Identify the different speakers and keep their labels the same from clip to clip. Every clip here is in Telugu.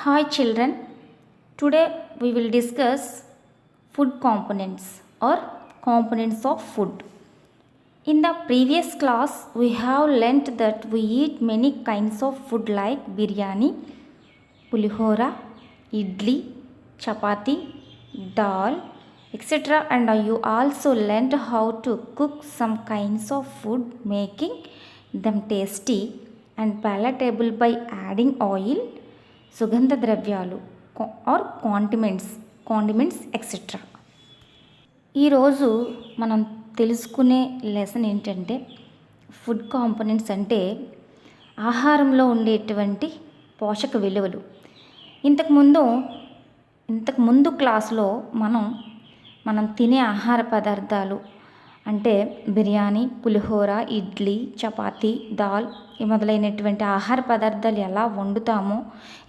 Speaker 1: Hi children, today we will discuss food components or components of food. In the previous class, we have learnt that we eat many kinds of food like biryani, pulihora, idli, chapati, dal, etc. And you also learnt how to cook some kinds of food, making them tasty and palatable by adding oil, సుగంధ ద్రవ్యాలు ఆర్ కాండిమెంట్స్ ఎక్సెట్రా. ఈరోజు మనం తెలుసుకునే లెసన్ ఏంటంటే ఫుడ్ కాంపోనెంట్స్ అంటే ఆహారంలో ఉండేటువంటి పోషక విలువలు. ఇంతకుముందు క్లాస్లో మనం తినే ఆహార పదార్థాలు అంటే బిర్యానీ, పులిహోర, ఇడ్లీ, చపాతీ, దాల్ మొదలైనటువంటి ఆహార పదార్థాలు ఎలా వండుతామో,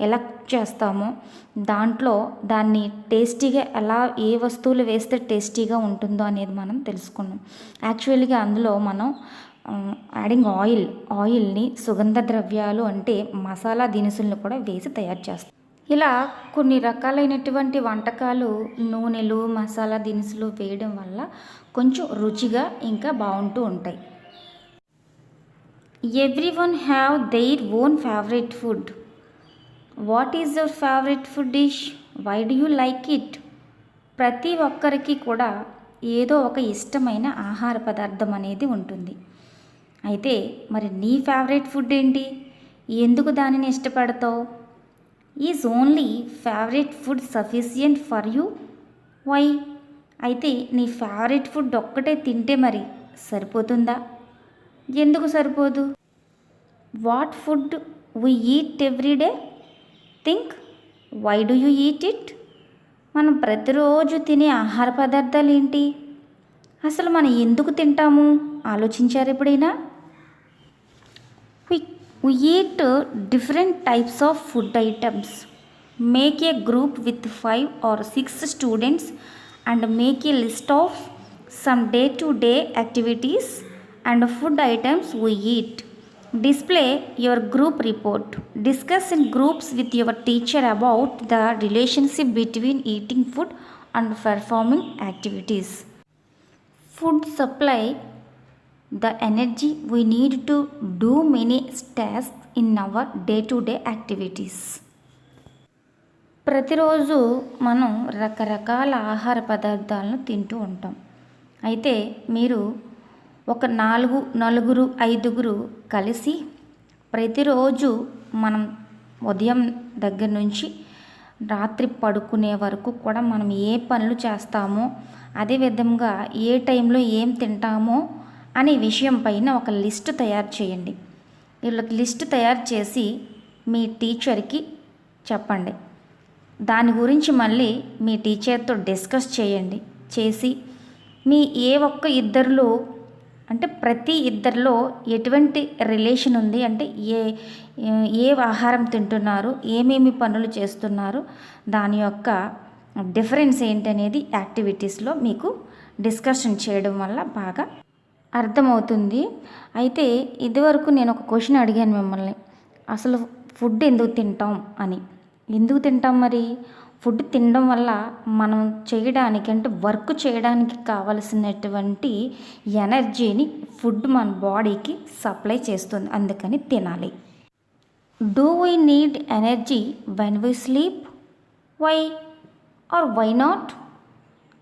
Speaker 1: ఎలా కుక్ చేస్తామో, దాంట్లో దాన్ని టేస్టీగా ఏ వస్తువులు వేస్తే టేస్టీగా ఉంటుందో అనేది మనం తెలుసుకున్నాం. యాక్చువల్గా అందులో మనం యాడింగ్ ఆయిల్ని సుగంధ ద్రవ్యాలు అంటే మసాలా దినుసులను కూడా వేసి తయారు చేస్తాం. ఇలా కొన్ని రకాలైనటువంటి వంటకాలు నూనెలు, మసాలా దినుసులు వేయడం వల్ల కొంచెం రుచిగా ఇంకా బాగుంటూ ఉంటాయి. Everyone have their own favourite food. What is your favourite food dish? Why do you like it? ప్రతి ఒక్కరికి కూడా ఏదో ఒక ఇష్టమైన ఆహార పదార్థం అనేది ఉంటుంది. అయితే మరి నీ ఫేవరెట్ ఫుడ్ ఏంటి? ఎందుకు దానిని ఇష్టపడతావు? Is only favourite food sufficient for you? Why? అయితే నీ ఫేవరెట్ ఫుడ్ ఒక్కటే తింటే మరి సరిపోతుందా? ఎందుకు సరిపోదు? What food we eat everyday? Think, why do you eat it? మనం ప్రతిరోజు తినే ఆహార పదార్థాలు ఏంటి? అసలు మనం ఎందుకు తింటాము ఆలోచించారు ఎప్పుడైనా? We eat different types of food items. Make a group with 5 or 6 students and make a list of some day-to-day activities and food items we eat. Display your group report. Discuss in groups with your teacher about the relationship between eating food and performing activities. Food supply the energy we need to do many tasks in our day-to-day activities. ప్రతిరోజు మనం రకరకాల ఆహార పదార్థాలను తింటూ ఉంటాం. అయితే మీరు ఒక నలుగురు 5గురు కలిసి ప్రతిరోజు మనం ఉదయం దగ్గర నుంచి రాత్రి పడుకునే వరకు కూడా మనం ఏ పనులు చేస్తామో, అదేవిధంగా ఏ టైంలో ఏం తింటామో అనే విషయం పైన ఒక లిస్ట్ తయారు చేయండి. వీళ్ళకి లిస్ట్ తయారు చేసి మీ టీచర్కి చెప్పండి. దాని గురించి మళ్ళీ మీ టీచర్తో డిస్కస్ చేసి మీ ఇద్దరిలో అంటే ప్రతి ఇద్దరిలో ఎటువంటి రిలేషన్ ఉంది, అంటే ఏ ఆహారం తింటున్నారు, ఏమేమి పనులు చేస్తున్నారు, దాని యొక్క డిఫరెన్స్ ఏంటనేది యాక్టివిటీస్లో మీకు డిస్కషన్ చేయడం వల్ల బాగా అర్థమవుతుంది. అయితే ఇదివరకు నేను ఒక క్వశ్చన్ అడిగాను మిమ్మల్ని, అసలు ఫుడ్ ఎందుకు తింటాం అని. ఎందుకు తింటాం? మరి ఫుడ్ తినడం వల్ల మనం చేయడానికి అంటే వర్క్ చేయడానికి కావలసినటువంటి ఎనర్జీని ఫుడ్ మన బాడీకి సప్లై చేస్తుంది, అందుకని తినాలి. Do we need energy when we sleep? Why or why not?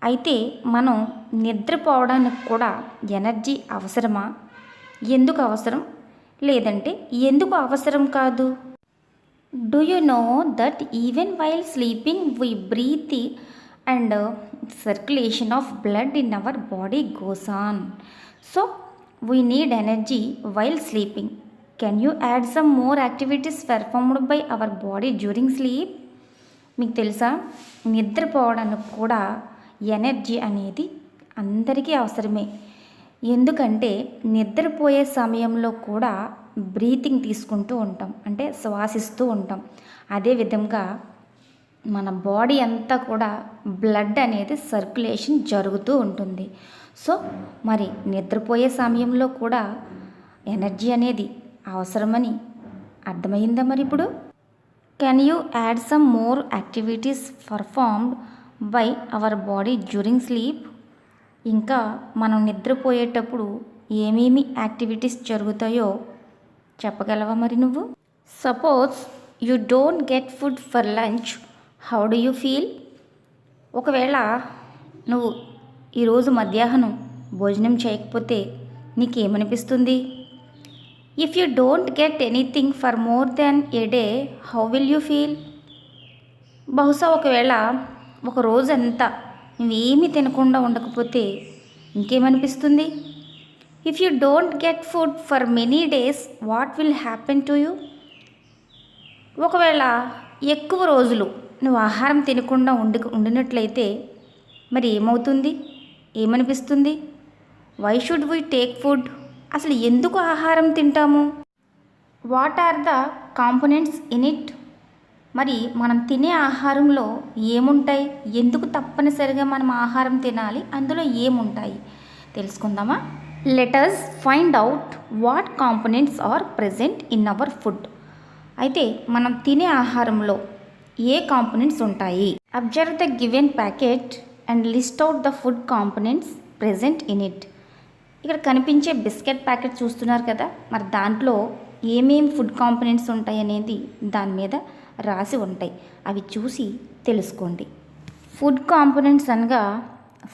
Speaker 1: అయితే మనం నిద్రపోవడానికి కూడా ఎనర్జీ అవసరమా? ఎందుకు అవసరం? లేదంటే ఎందుకు అవసరం కాదు? Do you know that even while sleeping we breathe and circulation of blood in our body goes on. So we need energy while sleeping. Can you add some more activities performed by our body during sleep? మీకు తెలుసా, నిద్రపోవడానికి కూడా ఎనర్జీ అనేది అందరికీ అవసరమే. ఎందుకంటే నిద్రపోయే సమయంలో కూడా బ్రీతింగ్ తీసుకుంటూ ఉంటాం, అంటే శ్వాసిస్తూ ఉంటాం. అదేవిధంగా మన బాడీ అంతా కూడా బ్లడ్ అనేది సర్క్యులేషన్ జరుగుతూ ఉంటుంది. సో మరి నిద్రపోయే సమయంలో కూడా ఎనర్జీ అనేది అవసరమని అర్థమైందా? మరి ఇప్పుడు Can you add some more activities performed by our body during sleep? ఇంకా మనం నిద్రపోయేటప్పుడు ఏమేమి యాక్టివిటీస్ జరుగుతాయో చెప్పగలవా మరి నువ్వు? Suppose you don't get food for lunch, how do you feel? ఒకవేళ నువ్వు ఈరోజు మధ్యాహ్నం భోజనం చేయకపోతే నీకేమనిపిస్తుంది? If you don't get anything for more than a day, how will you feel? బహుశా ఒకవేళ ఒక రోజంతా నువ్వేమీ తినకుండా ఉండకపోతే ఇంకేమనిపిస్తుంది? If you don't get food for many days, what will happen to you? ఒకవేళ ఎక్కువ రోజులు నువ్వు ఆహారం తినకుండా ఉండినట్లయితే మరి ఏమవుతుంది? ఏమనిపిస్తుంది? Why should we take food? అసలు ఎందుకు ఆహారం తింటాము? What are the components in it? మరి మనం తినే ఆహారంలో ఏముంటాయి? ఎందుకు తప్పనిసరిగా మనం ఆహారం తినాలి? అందులో ఏముంటాయి తెలుసుకుందామా? Let us find out what components are present in our food. అయితే మనం తినే ఆహారంలో ఏ కాంపోనెంట్స్ ఉంటాయి? Observe the given packet and list out the food components present in it. ఇక్కడ కనిపించే బిస్కెట్ ప్యాకెట్ చూస్తున్నారు కదా, మరి దాంట్లో ఏమేమి ఫుడ్ కాంపోనెంట్స్ ఉంటాయి అనేది దాని మీద రాసి ఉంటాయి. అవి చూసి తెలుసుకోండి. ఫుడ్ కాంపోనెంట్స్ అనగా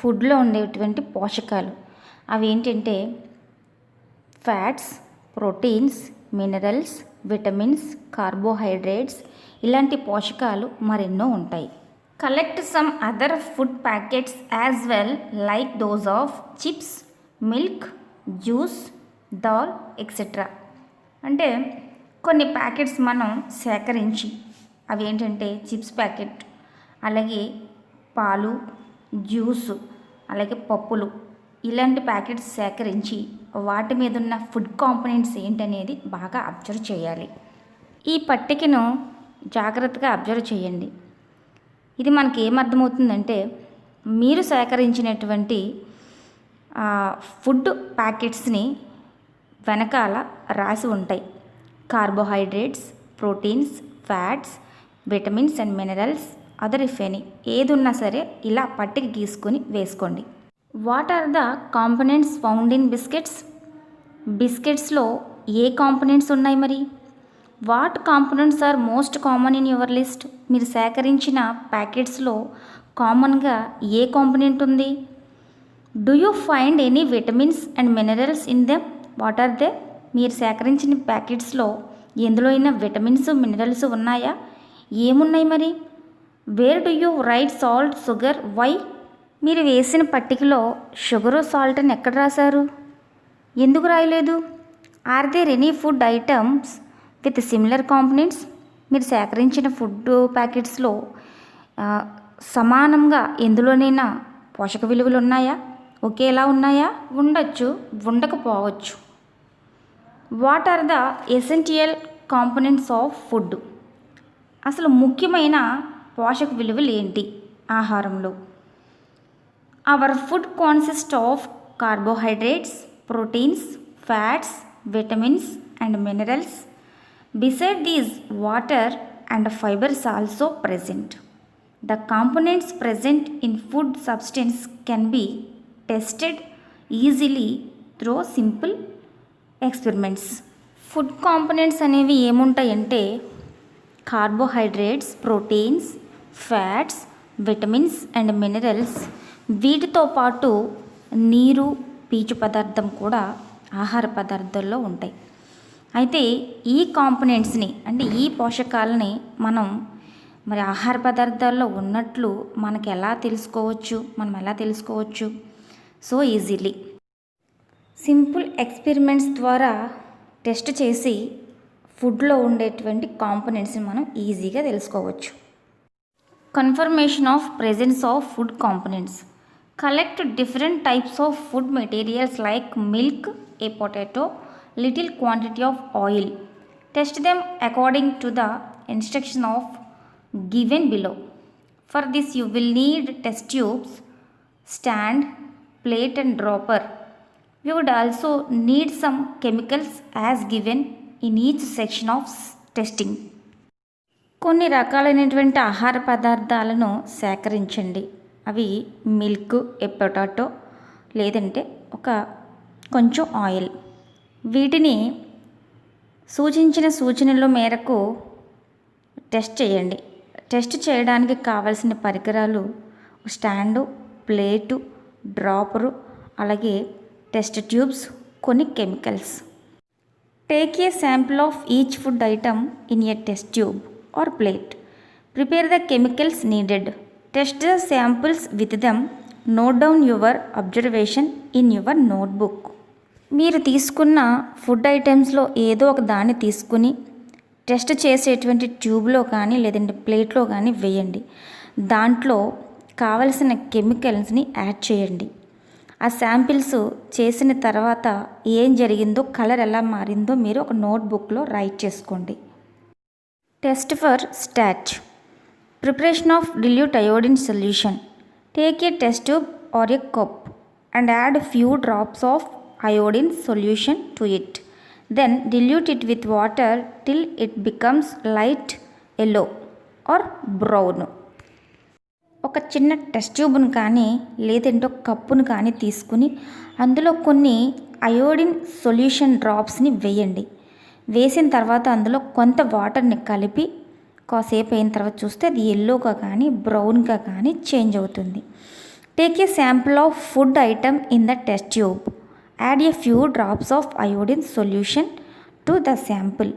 Speaker 1: ఫుడ్లో ఉండేటువంటి పోషకాలు. అవి ఏంటంటే fats, proteins, minerals, vitamins, carbohydrates, ఇలాంటి పోషకాలు మరెన్నో ఉంటాయి. Collect some other food packets as well like those of chips, milk, juice, dal etcetera. అంటే కొన్ని ప్యాకెట్స్ మనం సేకరించి, అవి ఏంటంటే చిప్స్ ప్యాకెట్, అలాగే పాలు, జ్యూసు, అలాగే పప్పులు, ఇలాంటి ప్యాకెట్స్ సేకరించి వాటి మీద ఉన్న ఫుడ్ కాంపోనెంట్స్ ఏంటనేది బాగా అబ్జర్వ్ చేయాలి. ఈ పట్టికను జాగ్రత్తగా అబ్జర్వ్ చేయండి. ఇది మనకి ఏమర్థమవుతుందంటే మీరు సేకరించినటువంటి ఫుడ్ ప్యాకెట్స్ని వెనకాల రాసి ఉంటాయి. Carbohydrates, proteins, fats, vitamins and minerals, other if any, ఏది ఉన్నా సరే ఇలా పట్టిక గీసుకొని వేసుకోండి. What are the components found in biscuits? బిస్కెట్స్లో ఏ కాంపోనెంట్స్ ఉన్నాయి మరి? What components are most common in your list? మీరు సేకరించిన ప్యాకెట్స్లో కామన్గా ఏ కాంపోనెంట్ ఉంది? Do you find any vitamins and minerals in them? What are they? మీరు సేకరించిన ప్యాకెట్స్లో ఎందులో అయినా విటమిన్స్, మినరల్స్ ఉన్నాయా? ఏమున్నాయి మరి? Where do you write salt, sugar, why? మీరు వేసిన పట్టికలో షుగరు, సాల్ట్ అని ఎక్కడ రాశారు? ఎందుకు రాయలేదు? Are there any food items with similar components? మీరు సేకరించిన ఫుడ్ ప్యాకెట్స్లో సమానంగా ఎందులోనైనా పోషక విలువలు ఉన్నాయా? ఒకేలా ఉన్నాయా? ఉండొచ్చు, ఉండకపోవచ్చు. What are the essential components of food? అసలు ముఖ్యమైన పోషక విలువలు ఏంటి ఆహారంలో? Our food consist of carbohydrates, proteins, fats, vitamins and minerals. Beside these water and fibres also present. The components present in food substance can be tested easily through simple experiments. ఫుడ్ కాంపోనెంట్స్ అనేవి ఏముంటాయంటే carbohydrates, proteins, fats, vitamins and minerals. వీటితో పాటు నీరు, పీచు పదార్థం కూడా ఆహార పదార్థాల్లో ఉంటాయి. అయితే ఈ కాంపోనెంట్స్ని అంటే ఈ పోషకాలని మనం మరి ఆహార పదార్థాల్లో ఉన్నట్లు మనం ఎలా తెలుసుకోవచ్చు? సో ఈజీలీ సింపుల్ ఎక్స్పెరిమెంట్స్ ద్వారా టెస్ట్ చేసి ఫుడ్లో ఉండేటువంటి కాంపోనెంట్స్ని మనం ఈజీగా తెలుసుకోవచ్చు. Confirmation of presence of food components. Collect different types of food materials like milk, A potato, little quantity of oil. Test them according to the instruction of given below. For this you will need test tubes, stand, plate and dropper. You would also need some chemicals as given in each section of testing. కొన్ని రకాలైనటువంటి ఆహార పదార్థాలను సేకరించండి. అవి మిల్క్, పొటాటో, లేదంటే కొంచెం ఆయిల్. వీటిని సూచించిన సూచనల మేరకు టెస్ట్ చేయండి. టెస్ట్ చేయడానికి కావలసిన పరికరాలు స్టాండు, ప్లేటు, డ్రాపరు, అలాగే టెస్ట్ ట్యూబ్స్, కొన్ని chemicals. Take a sample of each food item in a test tube or plate. Prepare the chemicals needed. Test the samples with them. Note down your observation in your notebook. మీరు తీసుకున్న ఫుడ్ ఐటమ్స్లో ఏదో ఒక దాన్ని తీసుకుని టెస్ట్ చేసేటువంటి ట్యూబ్లో కానీ లేదంటే ప్లేట్లో కానీ వేయండి. దాంట్లో కావలసిన కెమికల్స్ని యాడ్ చేయండి. ఆ శాంపిల్స్ చేసిన తర్వాత ఏం జరిగిందో, కలర్ ఎలా మారిందో మీరు ఒక నోట్బుక్లో రైట్ చేసుకోండి. Test for starch. Preparation of dilute iodine solution. Take a test tube or a cup and add few drops of iodine solution to it. Then dilute it with water till it becomes light yellow or brown. ఒక చిన్న టెస్ట్ ట్యూబ్ను కానీ లేదంటే ఒక కప్పును కానీ తీసుకుని అందులో కొన్ని అయోడిన్ సొల్యూషన్ డ్రాప్స్ని వేయండి. వేసిన తర్వాత అందులో కొంత వాటర్ని కలిపి కాసేపు అయిన తర్వాత చూస్తే అది ఎల్లోగా కానీ బ్రౌన్గా కానీ చేంజ్ అవుతుంది. Take a sample of food item in the test tube. Add a few drops of iodine solution to the sample.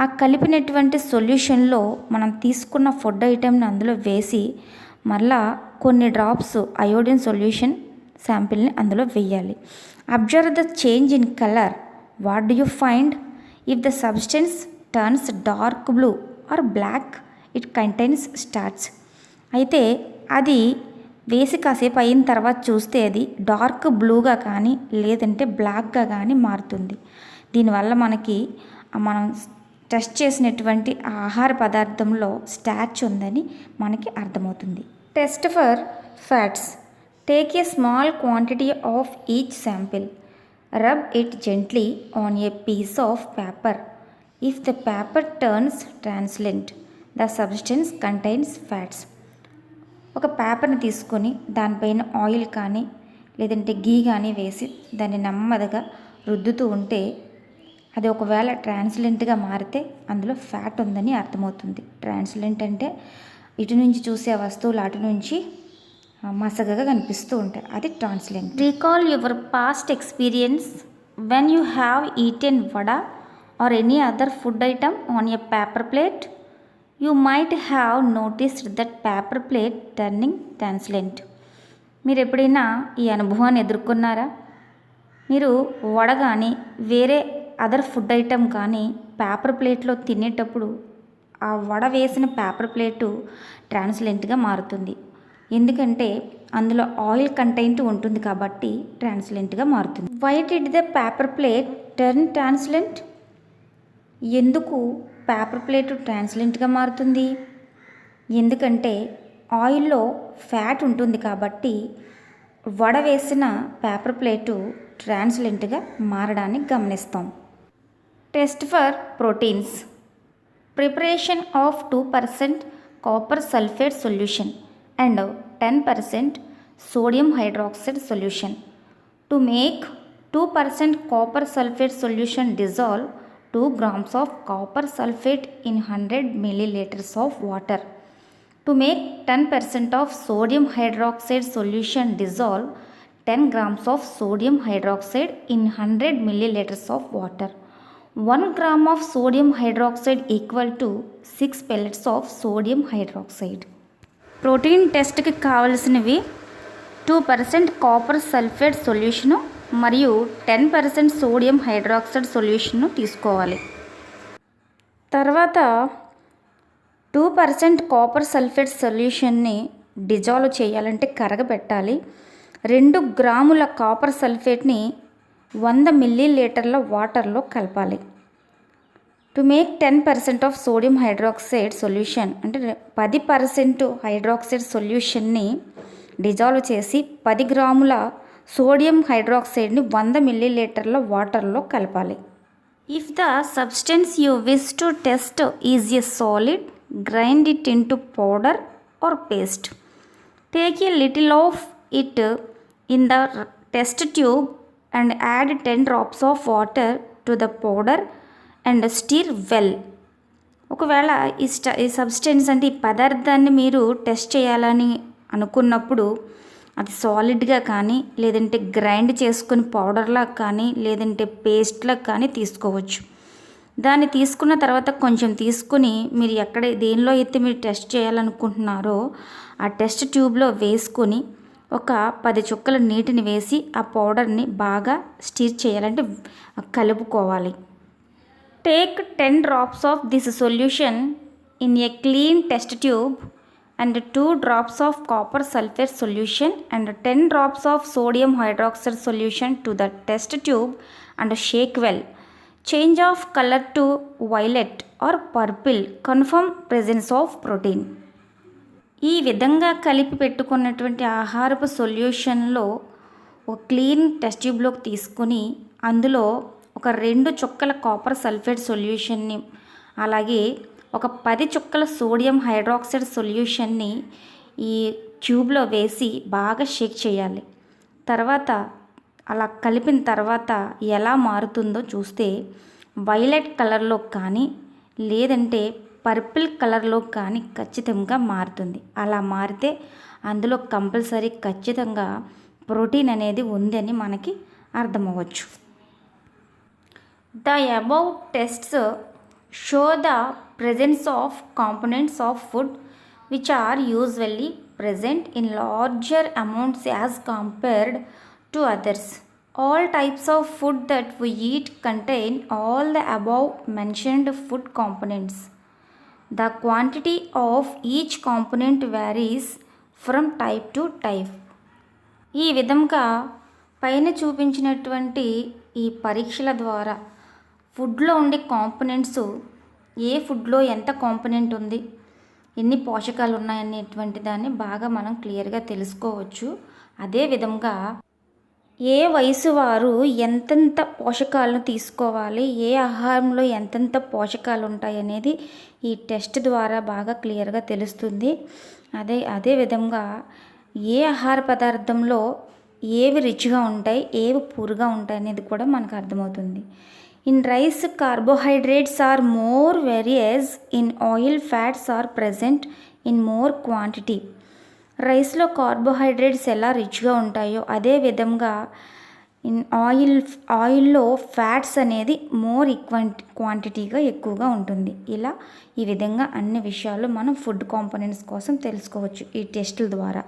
Speaker 1: ఆ కలిపినటువంటి సొల్యూషన్లో మనం తీసుకున్న ఫుడ్ ఐటమ్ని అందులో వేసి మళ్ళా కొన్ని డ్రాప్స్ అయోడిన్ సొల్యూషన్ శాంపిల్ని అందులో వేయాలి. Observe the change in colour. What do you find? If the substance turns dark blue or black, it contains starch. అయితే అది వేసి కాసేపు అయిన తర్వాత చూస్తే అది డార్క్ బ్లూగా కానీ లేదంటే బ్లాక్గా కానీ మారుతుంది. దీనివల్ల మనం టెస్ట్ చేసినటువంటి ఆహార పదార్థంలో స్టార్చ్ ఉందని మనకి అర్థమవుతుంది. Test for fats. Take a small quantity of each sample. Rub it gently on a piece of paper. If the paper turns translucent, the substance contains fats. ఒక పేపర్ని తీసుకొని దానిపైన ఆయిల్ కానీ లేదంటే గీ కానీ వేసి దాన్ని నెమ్మదిగా రుద్దుతూ ఉంటే అది ఒకవేళ ట్రాన్స్లెంట్గా మారితే అందులో ఫ్యాట్ ఉందని అర్థమవుతుంది. ట్రాన్స్లెంట్ అంటే ఇటు నుంచి చూసే వస్తువులు అటు నుంచి మసగగా కనిపిస్తూ ఉంటాయి, అది translucent. Recall your past experience when you have eaten vada or any other food item on a paper plate. You might have noticed that paper plate turning translucent. మీరు ఎప్పుడైనా ఈ అనుభవాన్ని ఎదుర్కొన్నారా? మీరు వడ కానీ వేరే అదర్ ఫుడ్ ఐటమ్ కానీ పేపర్ ప్లేట్లో తినేటప్పుడు ఆ వడ వేసిన పేపర్ ప్లేటు ట్రాన్స్లెంట్గా మారుతుంది. ఎందుకంటే అందులో ఆయిల్ కంటెంట్ ఉంటుంది కాబట్టి ట్రాన్స్లెంట్గా మారుతుంది. Why did the paper plate turn translucent? ఎందుకు పేపర్ ప్లేట్ ట్రాన్స్లెంట్గా మారుతుంది? ఎందుకంటే ఆయిల్లో ఫ్యాట్ ఉంటుంది కాబట్టి వడ వేసిన పేపర్ ప్లేటు ట్రాన్స్లెంట్గా మారడాన్ని గమనిస్తాం. Test for proteins. Preparation of 2% copper sulphate solution and 10% sodium hydroxide solution. To make 2% copper sulfate solution, dissolve 2 grams of copper sulfate in 100 milliliters of water. To make 10% of sodium hydroxide solution, dissolve 10 grams of sodium hydroxide in 100 milliliters of water. 1 gram of sodium hydroxide equal to 6 pellets of sodium hydroxide. Protein టెస్ట్కి కావలసినవి 2% కాపర్ సల్ఫేట్ సొల్యూషను మరియు 10% సోడియం హైడ్రాక్సైడ్ సొల్యూషన్ను తీసుకోవాలి. తర్వాత 2% కాపర్ సల్ఫేట్ సొల్యూషన్ని డిజాల్వ్ చేయాలంటే కరగబెట్టాలి. 2 గ్రాముల కాపర్ సల్ఫేట్ని 100 మిల్లీలీటర్ల వాటర్లో కలపాలి. To make 10% of sodium hydroxide solution అంటే 10% హైడ్రాక్సైడ్ సొల్యూషన్ని డిజాల్వ్ చేసి 10 గ్రాముల సోడియం హైడ్రాక్సైడ్ని 100 మిల్లీలీటర్ల వాటర్లో కలపాలి. If the substance you wish to test is a solid, grind it into powder or paste. Take a little of it in the test tube and add 10 drops of water to the powder and stir well. ఒకవేళ ఈ సబ్స్టెన్స్ అంటే ఈ పదార్థాన్ని మీరు టెస్ట్ చేయాలని అనుకున్నప్పుడు అది సాలిడ్గా కానీ లేదంటే గ్రైండ్ చేసుకుని పౌడర్లా కానీ లేదంటే పేస్ట్లా కానీ తీసుకోవచ్చు. దాన్ని తీసుకున్న తర్వాత కొంచెం తీసుకుని మీరు దేనిలో అయితే మీరు టెస్ట్ చేయాలనుకుంటున్నారో ఆ టెస్ట్ ట్యూబ్లో వేసుకొని ఒక 10 చుక్కల నీటిని వేసి ఆ పౌడర్ని బాగా స్టిర్ చేయాలంటే కలుపుకోవాలి. Take 10 drops of this solution in a clean test tube and 2 drops of copper sulfate solution and 10 drops of sodium hydroxide solution to the test tube and shake well. Change of color to violet or purple. Confirm presence of protein. ఈ విధంగా కలిపి పెట్టుకున్నటువంటి ఆహారపు సొల్యూషన్లో ఒక క్లీన్ టెస్ట్ ట్యూబ్లోకి తీసుకొని అందులో ఒక 2 చుక్కల కాపర్ సల్ఫేట్ సొల్యూషన్ని అలాగే ఒక 10 చుక్కల సోడియం హైడ్రాక్సైడ్ సొల్యూషన్ని ఈ ట్యూబ్లో వేసి బాగా షేక్ చేయాలి. తర్వాత అలా కలిపిన తర్వాత ఎలా మారుతుందో చూస్తే వైలెట్ కలర్లో కానీ లేదంటే పర్పుల్ కలర్లో కానీ ఖచ్చితంగా మారుతుంది. అలా మారితే అందులో కంపల్సరీ ఖచ్చితంగా ప్రోటీన్ అనేది ఉందని మనకి అర్థమవ్వచ్చు. The above tests show the presence of components of food which are usually present in larger amounts as compared to others. All types of food that we eat contain all the above mentioned food components. The quantity of each component varies from type to type. ఈ విధంగా పైన చూపించినటువంటి ఈ పరీక్షల ద్వారా ఫుడ్లో ఉండే కాంపోనెంట్స్ ఏ ఫుడ్లో ఎంత కాంపోనెంట్ ఉంది, ఎన్ని పోషకాలు ఉన్నాయనేటువంటి దాన్ని బాగా మనం క్లియర్గా తెలుసుకోవచ్చు. అదేవిధంగా ఏ వయసు వారు ఎంతెంత పోషకాలను తీసుకోవాలి, ఏ ఆహారంలో ఎంతెంత పోషకాలు ఉంటాయి అనేది ఈ టెస్ట్ ద్వారా బాగా క్లియర్గా తెలుస్తుంది. అదేవిధంగా ఏ ఆహార పదార్థంలో ఏవి రిచ్గా ఉంటాయి, ఏవి పూర్గా ఉంటాయి అనేది కూడా మనకు అర్థమవుతుంది. In rice, carbohydrates are more whereas in oil, fats are present in more quantity. రైస్లో కార్బోహైడ్రేట్స్ ఎలా రిచ్గా ఉంటాయో అదేవిధంగా ఆయిల్లో ఫ్యాట్స్ అనేది మోర్ క్వాంటిటీగా ఎక్కువగా ఉంటుంది. ఇలా ఈ విధంగా అన్ని విషయాలు మనం ఫుడ్ కాంపోనెంట్స్ కోసం తెలుసుకోవచ్చు ఈ టెస్టుల ద్వారా.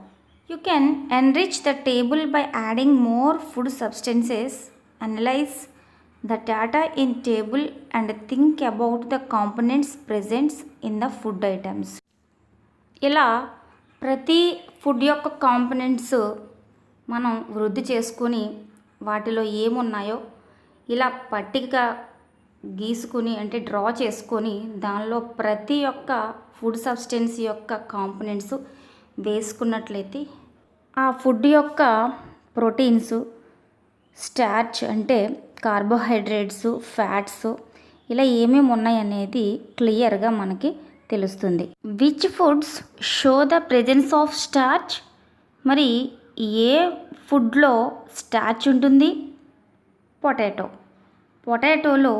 Speaker 1: You can enrich the table by adding more food substances, analyse the data in table and think about the components present in the food items. ఇలా ప్రతి ఫుడ్ యొక్క కాంపోనెంట్స్ మనం వృద్ధి చేసుకుని వాటిలో ఏమున్నాయో ఇలా పట్టిక గీసుకుని అంటే డ్రా చేసుకొని దానిలో ప్రతి ఒక్క ఫుడ్ సబ్స్టెన్స్ యొక్క కాంపోనెంట్స్ వేసుకున్నట్లయితే ఆ ఫుడ్ యొక్క ప్రోటీన్స్, స్టార్చ్ అంటే కార్బోహైడ్రేట్స్, ఫ్యాట్స్ ఇలా ఏమేమి ఉన్నాయనేది క్లియర్గా మనకి తెలుస్తుంది. Which foods show the presence of starch? మరి ఏ ఫుడ్లో స్టార్చ్ ఉంటుంది? పొటాటోలో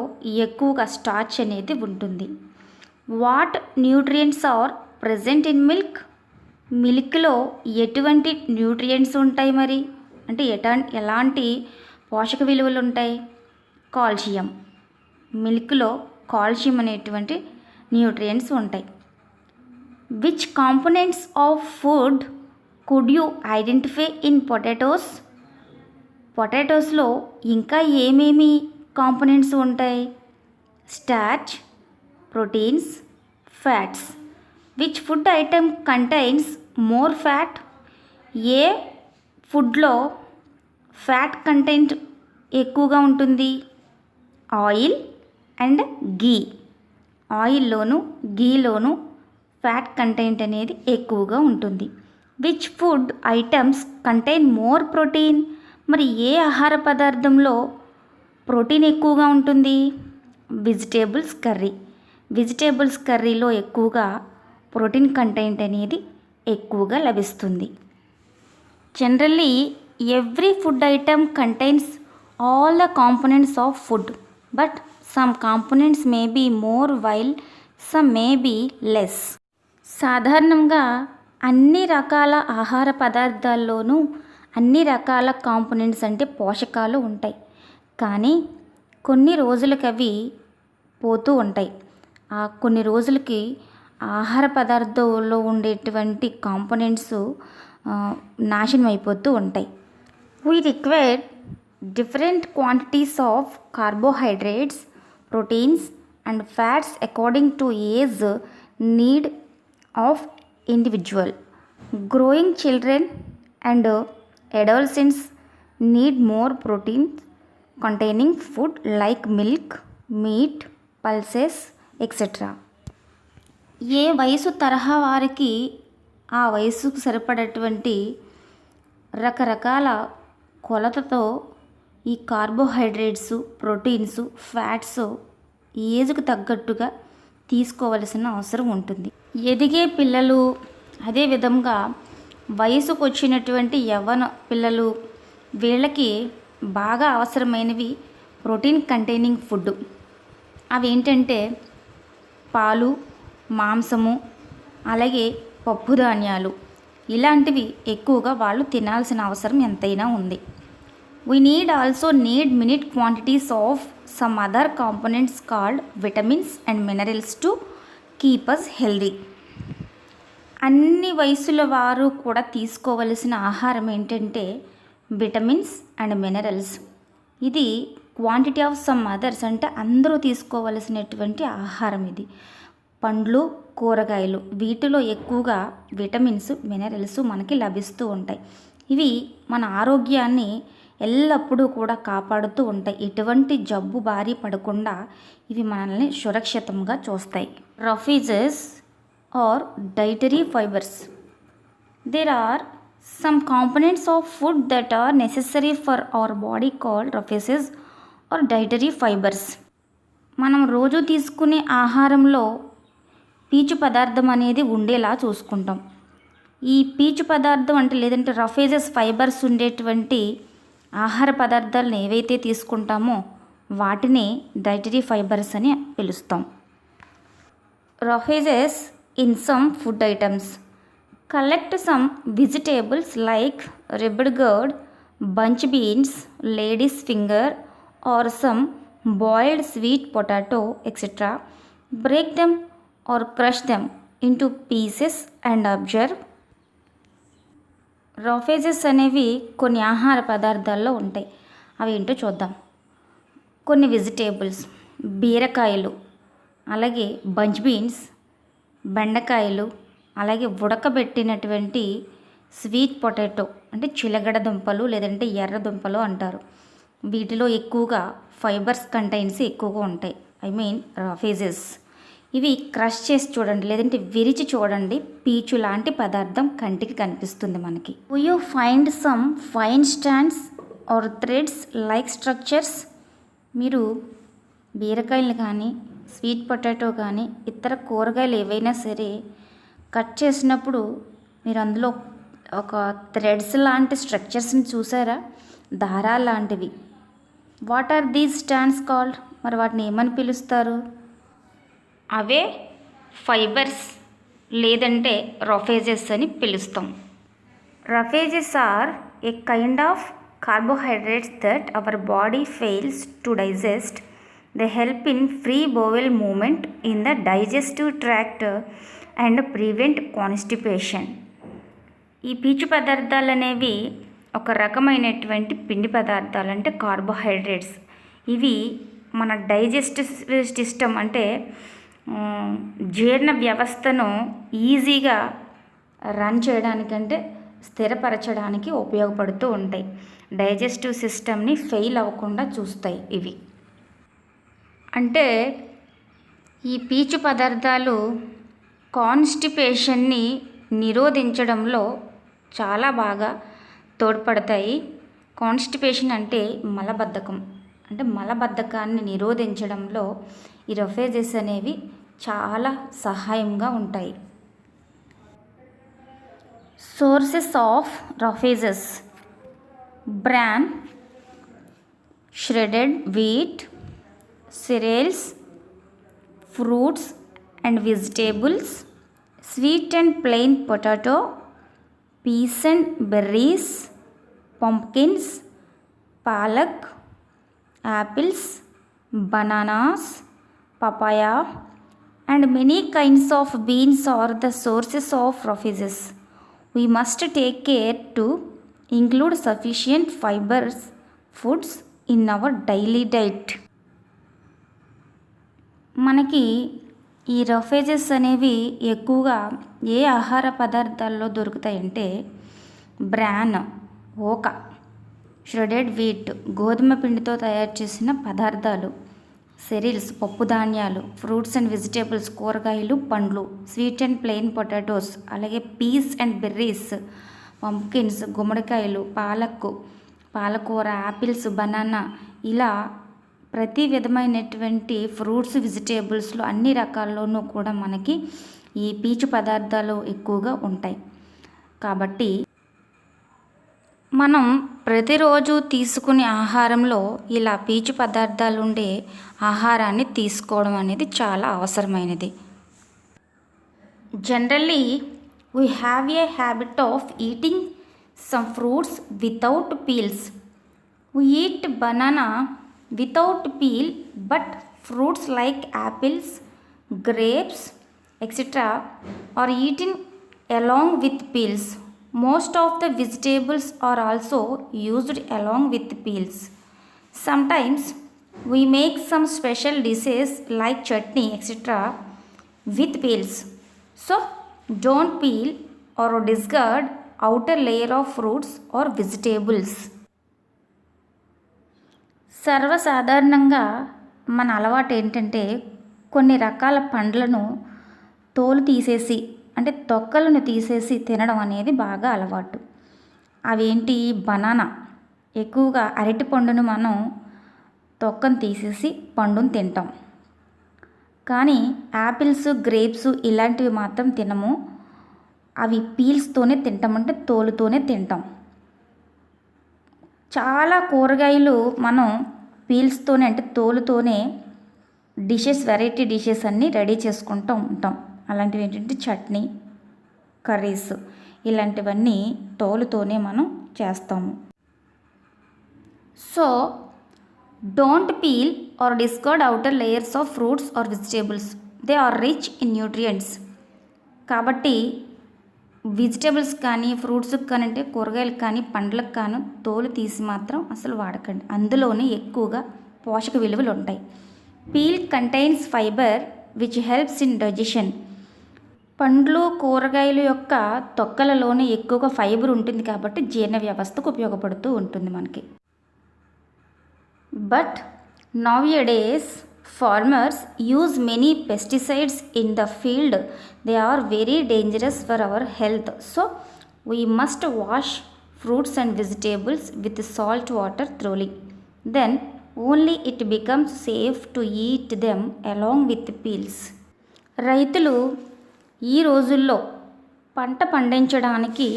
Speaker 1: ఎక్కువగా స్టార్చ్ అనేది ఉంటుంది. What nutrients are present in milk? మిల్క్లో ఎటువంటి న్యూట్రియంట్స్ ఉంటాయి మరి అంటే ఎలాంటి పోషక విలువలు ఉంటాయి? కాల్షియం. మిల్క్లో కాల్షియం అనేటువంటి న్యూట్రియంట్స్ ఉంటాయి. Which components of food could you identify in potatoes? పొటాటోస్లో ఇంకా ఏమేమి కాంపోనెంట్స్ ఉంటాయి? Starch, proteins, fats. Which food item contains more fat? ఏ ఫుడ్లో ఫ్యాట్ కంటెంట్ ఎక్కువగా ఉంటుంది? Oil and ghee. ఆయిల్లోను గీలోను ఫ్యాట్ కంటెంట్ అనేది ఎక్కువగా ఉంటుంది. Which food items contain more protein? మరి ఏ ఆహార పదార్థంలో ప్రోటీన్ ఎక్కువగా ఉంటుంది? Vegetables curry. వెజిటేబుల్స్ కర్రీలో ఎక్కువగా ప్రోటీన్ కంటెంట్ అనేది ఎక్కువగా లభిస్తుంది. Generally every food item contains all the components of food, but some components may be more while some may be less. సాధారణంగా అన్ని రకాల ఆహార పదార్థాల్లోనూ అన్ని రకాల కాంపోనెంట్స్ అంటే పోషకాలు ఉంటాయి, కానీ కొన్ని రోజులకి అవి పోతూ ఉంటాయి. ఆ కొన్ని రోజులకి ఆహార పదార్థంలో ఉండేటువంటి కాంపోనెంట్స్ నాశనం అయిపోతూ ఉంటాయి. We require different quantities of carbohydrates, proteins and fats according to age need of individual. Growing children and adolescents need more protein containing food like milk, meat, pulses, etc. ఏ వయసు తరహా వారికి ఆ వయసుకు సరిపడేటువంటి రకరకాల కొలతతో ఈ కార్బోహైడ్రేట్స్, ప్రోటీన్స్, ఫ్యాట్స్ ఏజ్కు తగ్గట్టుగా తీసుకోవలసిన అవసరం ఉంటుంది. ఎదిగే పిల్లలు, అదేవిధంగా వయసుకు వచ్చినటువంటి యవ్వన పిల్లలు, వీళ్ళకి బాగా అవసరమైనవి ప్రోటీన్ కంటైనింగ్ ఫుడ్. అవి ఏంటంటే పాలు, మాంసము, అలాగే పప్పు ధాన్యాలు, ఇలాంటివి ఎక్కువగా వాళ్ళు తినాల్సిన అవసరం ఎంతైనా ఉంది. We also need minute quantities of some other components called vitamins and minerals to keep us healthy. అన్ని వయసుల వారు కూడా తీసుకోవలసిన ఆహారం ఏంటంటే విటమిన్స్ అండ్ మినరల్స్. ఇది క్వాంటిటీ ఆఫ్ సమ్ అదర్స్ అంటే అందరూ తీసుకోవలసినటువంటి ఆహారం. ఇది పండ్లు, కూరగాయలు, వీటిలో ఎక్కువగా విటమిన్స్, మినరల్స్ మనకి లభిస్తూ ఉంటాయి. ఇవి మన ఆరోగ్యాన్ని ఎల్లప్పుడూ కూడా కాపాడుతూ ఉంటాయి. ఎటువంటి జబ్బు బారి పడకుండా ఇవి మనల్ని సురక్షితంగా చూస్తాయి. రఫీజెస్ or dietary fibers. There are some components of food that are necessary for our body called raffices or dietary fibers. మనం రోజు తీసుకునే ఆహారంలో పీచు పదార్థం అనేది ఉండేలా చూసుకుంటాం. ఈ పీచు పదార్థం అంటే లేదంటే రఫేజెస్ ఫైబర్స్ ఉండేటువంటి ఆహార పదార్థాలను ఏవైతే తీసుకుంటామో వాటిని డైటరీ ఫైబర్స్ అని పిలుస్తాం. Roughages in some food items. Collect some vegetables like ribbed gourd, bunch beans, lady's finger or some boiled sweet potato, etc. Break them or crush them into pieces and observe. Roughages అనేవి కొన్ని ఆహార పదార్థాల్లో ఉంటాయి. అవి ఏంటో చూద్దాం. కొన్ని వెజిటేబుల్స్, బీరకాయలు, అలాగే బంచ్ బీన్స్, బెండకాయలు, అలాగే ఉడకబెట్టినటువంటి స్వీట్ పొటాటో అంటే చిలగడ దుంపలు లేదంటే ఎర్ర దుంపలు అంటారు. వీటిలో ఎక్కువగా ఫైబర్స్ కంటైన్స్ ఎక్కువగా ఉంటాయి. రఫేజెస్. ఇవి క్రష్ చేసి చూడండి లేదంటే విరిచి చూడండి, పీచు లాంటి పదార్థం కంటికి కనిపిస్తుంది మనకి. Do you find some fine stands or threads like structures? మీరు బీరకాయలు కానీ, స్వీట్ పొటాటో కానీ, ఇతర కూరగాయలు ఏవైనా సరే కట్ చేసినప్పుడు మీరు అందులో ఒక థ్రెడ్స్ లాంటి స్ట్రక్చర్స్ని చూసారా? దారాలు లాంటివి. What are these stands called? మరి వాటిని ఏమని పిలుస్తారు? అవే ఫైబర్స్ లేదంటే రఫేజెస్ అని పిలుస్తాం. Roughages are a kind of carbohydrates that our body fails to digest. They help in free bowel movement in the digestive tract and prevent constipation. ఈ పీచు పదార్థాలు అనేవి ఒక రకమైనటువంటి పిండి పదార్థాలు అంటే కార్బోహైడ్రేట్స్. ఇవి మన డైజెస్టివ్ సిస్టమ్ అంటే జీర్ణ వ్యవస్థను ఈజీగా రన్ చేయడానికంటే స్థిరపరచడానికి ఉపయోగపడుతూ ఉంటాయి. డైజెస్టివ్ సిస్టమ్ని ఫెయిల్ అవ్వకుండా చూస్తాయి ఇవి. అంటే ఈ పీచు పదార్థాలు కాన్స్టిపేషన్ని నిరోధించడంలో చాలా బాగా తోడ్పడతాయి. కాన్స్టిపేషన్ అంటే మలబద్ధకం, అంటే మలబద్ధకాన్ని నిరోధించడంలో ఈ రఫేజెస్ అనేవి చాలా సహాయంగా ఉంటాయి. Sources of roughages: bran, shredded wheat, cereals, fruits and vegetables, sweet and plain potato, peas and berries, pumpkins, palak, apples, bananas, papaya, and many kinds of beans are the sources of raffages. We must take care to include sufficient fibers foods in our daily diet. మనకి ఈ రఫేజెస్ అనేవి ఎక్కువగా ఏ ఆహార పదార్థాల్లో దొరుకుతాయంటే బ్రాన్, ఓక, ష్రెడెడ్ వీట్ గోధుమ పిండితో తయారు చేసిన పదార్థాలు, సెరిల్స్ పప్పు ధాన్యాలు, ఫ్రూట్స్ అండ్ వెజిటేబుల్స్ కూరగాయలు పండ్లు, స్వీట్ అండ్ ప్లెయిన్ పొటాటోస్, అలాగే పీస్ అండ్ బెర్రీస్, పంప్కిన్స్ గుమ్మడికాయలు, పాలకూర, యాపిల్స్, బనానా, ఇలా ప్రతి విధమైనటువంటి ఫ్రూట్స్ వెజిటేబుల్స్లో అన్ని రకాల్లోనూ కూడా మనకి ఈ పీచు పదార్థాలు ఎక్కువగా ఉంటాయి. కాబట్టి మనం ప్రతిరోజు తీసుకునే ఆహారంలో ఇలా పీచు పదార్థాలు ఉండే ఆహారాన్ని తీసుకోవడం అనేది చాలా అవసరమైనది. Generally we have a habit of eating some fruits without peels. We eat banana without peel, but fruits like apples, grapes, etc. are eaten along with peels. Most of the vegetables are also used along with peels. Sometimes we make some special dishes like chutney, etc. with peels. So don't peel or discard outer layer of fruits or vegetables. సర్వసాధారణంగా మన అలవాటు ఏంటంటే కొన్ని రకాల పండ్లను తోలు తీసేసి అంటే తొక్కలను తీసేసి తినడం అనేది బాగా అలవాటు. అవేంటి? బనానా, ఎక్కువగా అరటి పండును మనం తొక్కను తీసేసి పండును తింటాం. కానీ యాపిల్స్, గ్రేప్స్ ఇలాంటివి మాత్రం తినము. అవి పీల్స్తోనే తింటామంటే తోలుతోనే తింటాం. చాలా కూరగాయలు మనం పీల్స్తోనే అంటే తోలుతోనే వెరైటీ డిషెస్ అన్నీ రెడీ చేసుకుంటూ ఉంటాం. అలాంటివి ఏంటంటే చట్నీ, కర్రీస్ ఇలాంటివన్నీ తోలుతోనే మనం చేస్తాము. So don't peel or discard outer layers of fruits or vegetables. They are rich in nutrients. కాబట్టి వెజిటేబుల్స్ కానీ, ఫ్రూట్స్కి కానీ, అంటే కూరగాయలకు కానీ, పండ్లకు కానీ తోలు తీసి మాత్రం అసలు వాడకండి. అందులోనే ఎక్కువగా పోషక విలువలు ఉంటాయి. Peel contains fibre which helps in digestion. పండ్లు, కూరగాయల యొక్క తొక్కలలోనే ఎక్కువగా ఫైబర్ ఉంటుంది కాబట్టి జీర్ణ వ్యవస్థకు ఉపయోగపడుతూ ఉంటుంది మనకి. But nowadays farmers use many pesticides in the field. They are very dangerous for our health. So we must wash fruits and vegetables with salt water thoroughly. Then only it becomes safe to eat them along with peels. రైతులు ఈ రోజుల్లో పంట పండించడానికి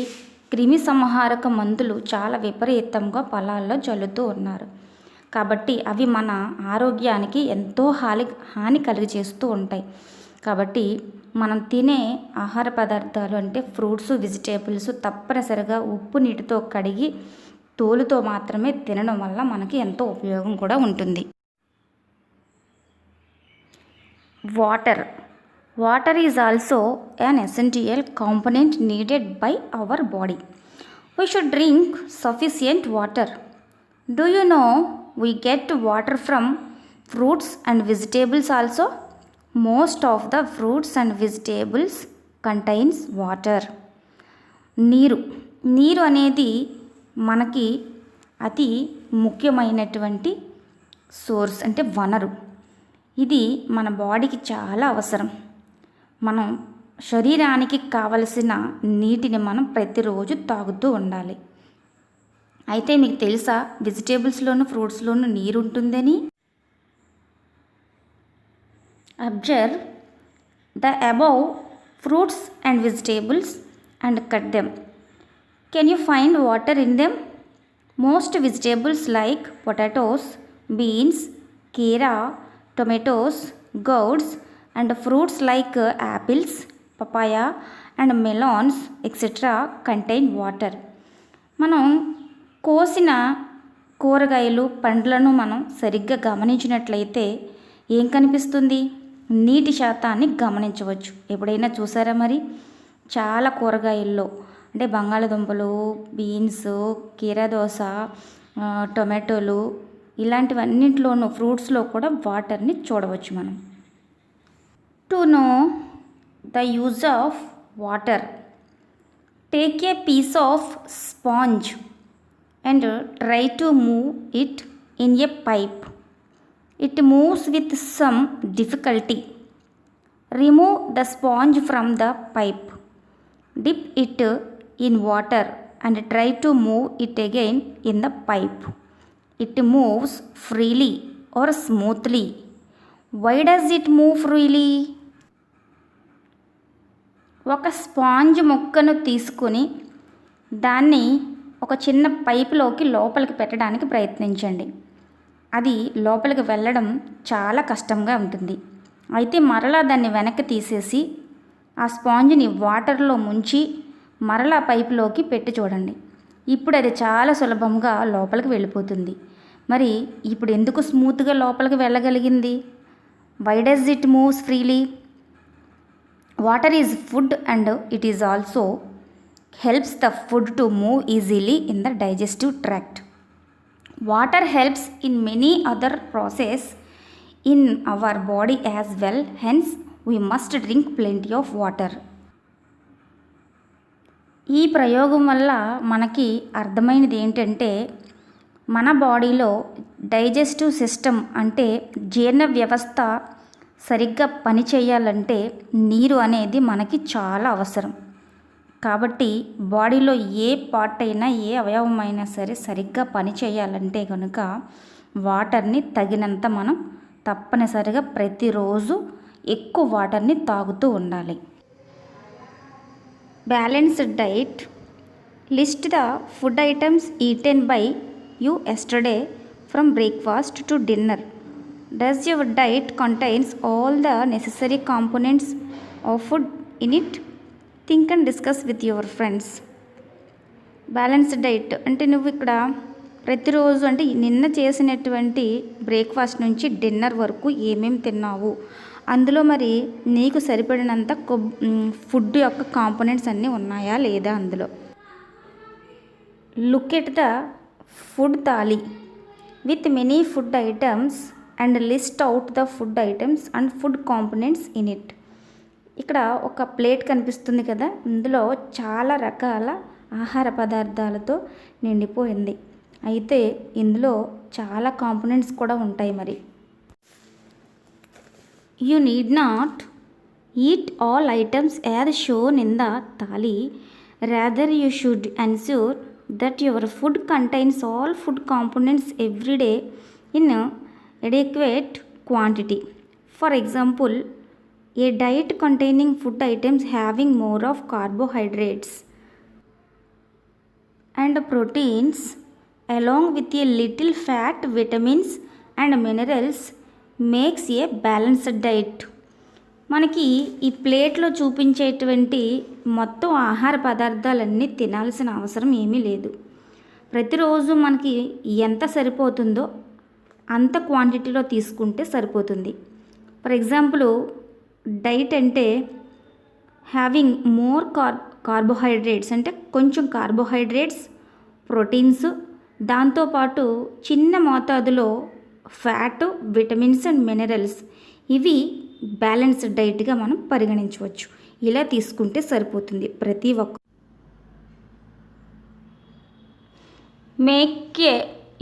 Speaker 1: క్రిమి సంహారక మందులు చాలా విపరీతంగా పొలాల్లో చల్లుతూ ఉన్నారు. కాబట్టి అవి మన ఆరోగ్యానికి ఎంతో హాని కలిగజేస్తూ ఉంటాయి. కాబట్టి మనం తినే ఆహార పదార్థాలు అంటే ఫ్రూట్స్, వెజిటేబుల్స్ తప్పనిసరిగా ఉప్పు నీటితో కడిగి తోలుతో మాత్రమే తినడం వల్ల మనకి ఎంతో ఉపయోగం కూడా ఉంటుంది. Water is also an essential component needed by our body. We should drink sufficient water. Do you know we get water from fruits and vegetables also? Most of the fruits and vegetables contains water. నీరు అనేది మనకి అతి ముఖ్యమైనటువంటి సోర్స్ అంటే వనరు. ఇది మన బాడీకి చాలా అవసరం. మనం శరీరానికి కావలసిన నీటిని మనం ప్రతిరోజు తాగుతూ ఉండాలి. అయితే మీకు తెలుసా వెజిటేబుల్స్లోను, ఫ్రూట్స్లోను నీరు ఉంటుందని? Observe the above fruits and vegetables and cut them. Can you find water in them? Most vegetables like potatoes, beans, kera, tomatoes, gourds, and fruits like apples, papaya, and melons, etc. contain water. మనం కోసిన కూరగాయలు పండ్లను మనం సరిగ్గా గమనించినట్లయితే ఏం కనిపిస్తుంది? నీటి శాతాన్ని గమనించవచ్చు. ఎప్పుడైనా చూసారా మరి? చాలా కూరగాయల్లో అంటే బంగాళదుంపలు, బీన్స్, కీరదోస, టొమాటోలు ఇలాంటివన్నింటిలోనూ ఫ్రూట్స్లో కూడా వాటర్ని చూడవచ్చు మనం. To know the use of water, take a piece of sponge and try to move it in a pipe. It moves with some difficulty. Remove the sponge from the pipe. Dip it in water and try to move it again in the pipe. It moves freely or smoothly. Why does it move freely? ఒక స్పాంజ్ ముక్కను తీసుకొని దాన్ని ఒక చిన్న పైపులోకి లోపలికి పెట్టడానికి ప్రయత్నించండి. అది లోపలికి వెళ్ళడం చాలా కష్టంగా ఉంటుంది. అయితే మరలా దాన్ని వెనక్కి తీసేసి ఆ స్పాంజ్ని వాటర్లో ముంచి మరలా పైపులోకి పెట్టి చూడండి. ఇప్పుడు అది చాలా సులభంగా లోపలికి వెళ్ళిపోతుంది. మరి ఇప్పుడు ఎందుకు స్మూత్గా లోపలికి వెళ్ళగలిగింది? Why does it moves freely? Water is food and it is also helps the food to move easily in the digestive tract. Water helps in many other processes in our body as well, hence we must drink plenty of water. ఈ ప్రయోగం వల్ల మనకి అర్థమైనది ఏంటంటే మన బాడీలో డైజెస్టివ్ సిస్టమ్ అంటే జీర్ణ వ్యవస్థ సరిగ్గా పనిచేయాలంటే నీరు అనేది మనకి చాలా అవసరం. కాబట్టి బాడీలో ఏ పార్ట్ అయినా ఏ అవయవమైనా సరే సరిగ్గా పనిచేయాలంటే కనుక వాటర్ని తగినంత మనం తప్పనిసరిగా ప్రతిరోజు ఎక్కువ వాటర్ని తాగుతూ ఉండాలి. Balanced diet, list the food items eaten by you yesterday from breakfast to dinner. Does your diet contains all the necessary components of food in it? Think and discuss with your friends. Balanced diet అంటే నువ్వు ఇక్కడ ప్రతిరోజు అంటే నిన్న చేసినటువంటి బ్రేక్ఫాస్ట్ నుంచి డిన్నర్ వరకు ఏమేమి తిన్నావు, అందులో మరి నీకు సరిపడినంత ఫుడ్ యొక్క కాంపోనెంట్స్ అన్నీ ఉన్నాయా లేదా అందులో. Look at the food thali with many food items and list out the food items and food components in it. ఇక్కడ ఒక ప్లేట్ కనిపిస్తుంది కదా, ఇందులో చాలా రకాల ఆహార పదార్థాలతో నిండిపోయింది. అయితే ఇందులో చాలా కాంపోనెంట్స్ కూడా ఉంటాయి. మరి you need not eat all items as shown in the thali, rather you should ensure that your food contains all food components every day in adequate quantity. For example, a diet containing food items having more of carbohydrates and proteins along with a little fat, vitamins and minerals makes a balanced diet. మనకి ఈ ప్లేట్లో చూపించేటువంటి మొత్తం ఆహార పదార్థాలన్నీ తినాల్సిన అవసరం ఏమీ లేదు. ప్రతిరోజు మనకి ఎంత సరిపోతుందో అంత క్వాంటిటీలో తీసుకుంటే సరిపోతుంది. ఫర్ ఎగ్జాంపుల్, డైట్ అంటే హ్యావింగ్ మోర్ కార్బోహైడ్రేట్స్ అంటే కొంచెం కార్బోహైడ్రేట్స్, ప్రోటీన్స్, దాంతోపాటు చిన్న మోతాదులో ఫ్యాట్, విటమిన్స్ అండ్ మినరల్స్, ఇవి బ్యాలెన్స్డ్ డైట్గా మనం పరిగణించవచ్చు. ఇలా తీసుకుంటే సరిపోతుంది ప్రతి ఒక్క. Make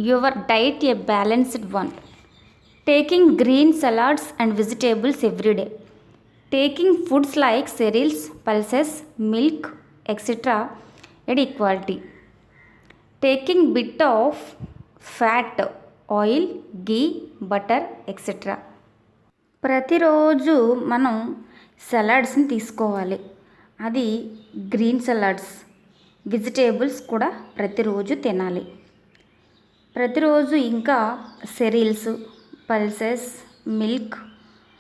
Speaker 1: your diet a balanced one. Taking green salads and vegetables every day. Taking foods like cereals, pulses, milk, etc. at equality. Taking bit of fat, oil, ghee, butter, etc. ప్రతిరోజు మనం సలాడ్స్ని తీసుకోవాలి. అది గ్రీన్ సలాడ్స్, వెజిటేబుల్స్ కూడా ప్రతిరోజు తినాలి. ప్రతిరోజు ఇంకా సెరీల్స్, పల్సెస్, మిల్క్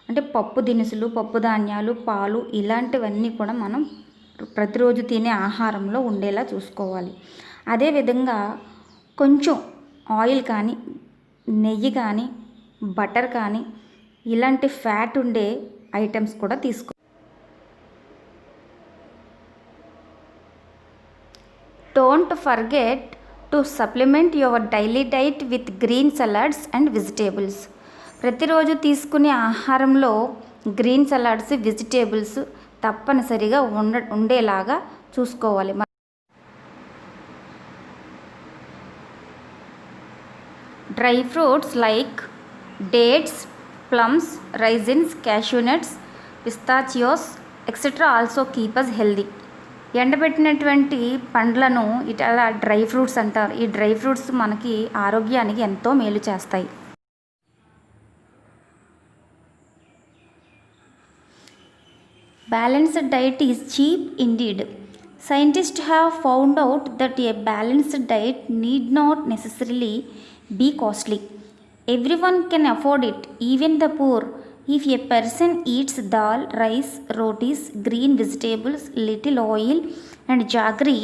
Speaker 1: అంటే పప్పు దినుసులు, పప్పు ధాన్యాలు, పాలు ఇలాంటివన్నీ కూడా మనం ప్రతిరోజు తినే ఆహారంలో ఉండేలా చూసుకోవాలి. అదేవిధంగా కొంచెం ఆయిల్ కానీ, నెయ్యి కానీ, బటర్ కానీ ఇలాంటి ఫ్యాట్ ఉండే ఐటమ్స్ కూడా తీసుకో. Don't forget to supplement your daily diet with green salads and vegetables. ప్రతిరోజు తీసుకునే ఆహారంలో గ్రీన్ సలాడ్స్, వెజిటేబుల్స్ తప్పనిసరిగా ఉండేలాగా చూసుకోవాలి. Dry fruits like dates, plums, raisins, cashew nuts, pistachios etcetera also keep us healthy. ఎండబెట్టినటువంటి పండ్లను ఇట్లా డ్రై ఫ్రూట్స్ అంటారు. ఈ డ్రై ఫ్రూట్స్ మనకి ఆరోగ్యానికి ఎంతో మేలు చేస్తాయి. Balanced diet is cheap indeed. Scientists have found out that a balanced diet need not necessarily be costly. Everyone can afford it, even the poor. If a person eats dal, rice, rotis, green vegetables, little oil and jaggery,